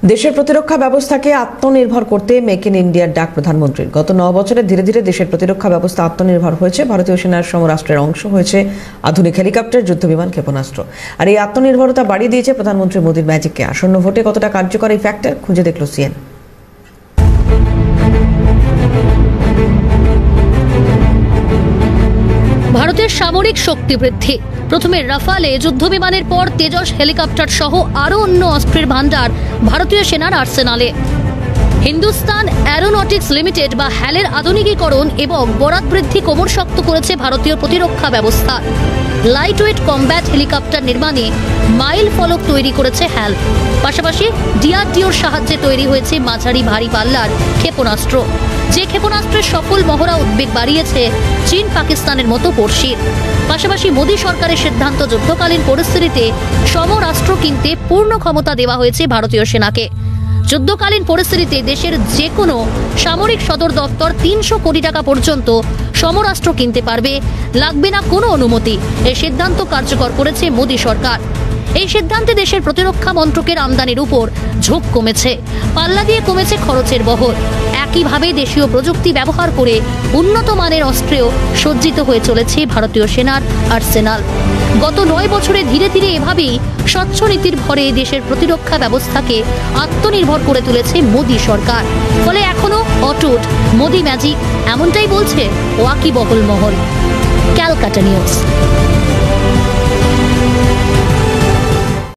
দেশের প্রতিরক্ষা ব্যবস্থাকে আত্মনির্ভর করতে মেক ইন ইন্ডিয়ার ডাক প্রধানমন্ত্রীর। গত 9 বছরে ধীরে ধীরে দেশের প্রতিরক্ষা ব্যবস্থা আত্মনির্ভর হয়েছে। ভারতীয় সেনার সমরাষ্ট্রের অংশ হয়েছে আধুনিক হেলিকপ্টার, যুদ্ধবিমান, ক্ষেপণাস্ত্র। আর এই আত্মনির্ভরতা বাড়িয়ে দিয়েছে প্রধানমন্ত্রী মোদীর ম্যাজিককে। আসন্ন ভোটে কতটা কার্যকর এই ফ্যাক্টর খুঁজে দেখল সিএন। ভারতের সামরিক শক্তি বৃদ্ধি। প্রথমে রাফালে যুদ্ধবিমানের পর তেজস হেলিকপ্টার সহ আরও অন্য অস্ত্রের ভান্ডার ভারতীয় সেনার আর্সেনালে। হিন্দুস্তান অ্যারোনটিক্স লিমিটেড বা হ্যালের আধুনিকীকরণ এবং বরাত বৃদ্ধি কোমর শক্ত করেছে ভারতীয় প্রতিরক্ষা ব্যবস্থা। লাইটওয়েট কমব্যাট হেলিকপ্টার নির্মাণে মাইল ফলক তৈরি করেছে হ্যাল। পাশাপাশি ডিআরডিওর সাহায্যে তৈরি হয়েছে মাঝারি ভারী পাল্লার ক্ষেপণাস্ত্র, যে ক্ষেপণাস্ত্রের সফল মহড়া উদ্বেগ বাড়িয়েছে চীন পাকিস্তানের মতো পড়শির। পাশাপাশি মোদী সরকারের সিদ্ধান্ত, যুদ্ধকালীন পরিস্থিতিতে সমরাস্ত্র কিনতে পূর্ণ ক্ষমতা দেওয়া হয়েছে ভারতীয় সেনাকে। যুদ্ধকালীন পরিস্থিতিতে দেশের যে কোনো সামরিক সদর দপ্তর 300 কোটি টাকা পর্যন্ত সমরাস্ত্র কিনতে পারবে, লাগবে না কোনো অনুমতি। এই সিদ্ধান্ত কার্যকর করেছে মোদী সরকার। এই সিদ্ধান্তে দেশের প্রতিরক্ষা মন্ত্রকের আমদানির উপর ঝোঁক কমেছে, পাল্লা দিয়ে কমেছে খরচের বহর। একইভাবে দেশীয় প্রযুক্তি ব্যবহার করে উন্নত মানের অস্ত্রেও সজ্জিত হয়ে চলেছে ভারতীয় সেনার আর্সেনাল। গত 9 বছরে ধীরে ধীরে এভাবেই স্বচ্ছ নীতির ভরে দেশের প্রতিরক্ষা ব্যবস্থাকে আত্মনির্ভর করে তুলেছে মোদী সরকার। ফলে এখনো অটুট মোদী ম্যাজিক, এমনটাই বলছে ওয়াকিবহল মহল। ক্যালকাটা নিউজ।